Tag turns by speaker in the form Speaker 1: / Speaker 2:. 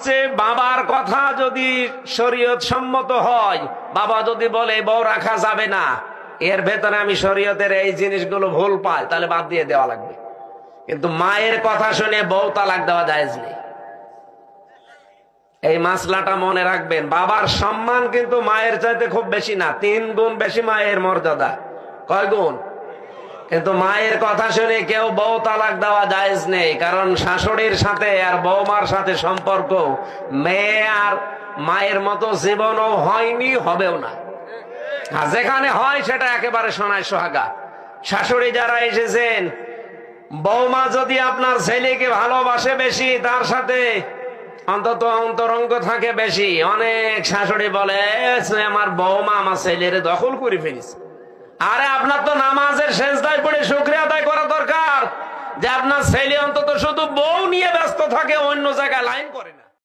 Speaker 1: হচ্ছে বাবার কথা যদি শরীয়ত সম্মত হয়, বাবা যদি বলে বউ রাখা যাবে না, এর ভেতরে আমি শরীয়তের এই জিনিসগুলো ভুল পাই, তাহলে বাদ দিয়ে দেওয়া লাগবে। কিন্তু মায়ের কথা শুনে বউ তালাক দেওয়া জায়েজ নেই। এই মাসলাটা মনে রাখবেন। বাবার সম্মান কিন্তু মায়ের চাইতে খুব বেশি না, 3 গুণ বেশি মায়ের মর্যাদা। কয় গুণ? কিন্তু মায়ের কথা শুনে কেউ বউ তালাক দেওয়া জায়েজ নেই, কারণ শাশুড়ির সাথে আর বৌমার সাথে সম্পর্ক মেয়ে আর মায়ের মতো জীবনও হয়নি, হবেও না। আর যেখানে হয় সেটা একেবারে সোনায় সোহাগা। শাশুড়ি যারা এসেছেন, বৌমা যদি আপনার ছেলেকে ভালোবাসে বেশি, তার সাথে অন্তত অন্তরঙ্গ থাকে বেশি, অনেক শাশুড়ি বলে আমার বৌমা আমার ছেলের দখল করে ফেলিস। আরে আপনার তো নামাজের সেজদায় পড়ে শুকরিয়া আদায় করা দরকার যে আপনার ছেলে অন্তত শুধু বউ নিয়ে ব্যস্ত থাকে, অন্য জায়গায় লাইন করে।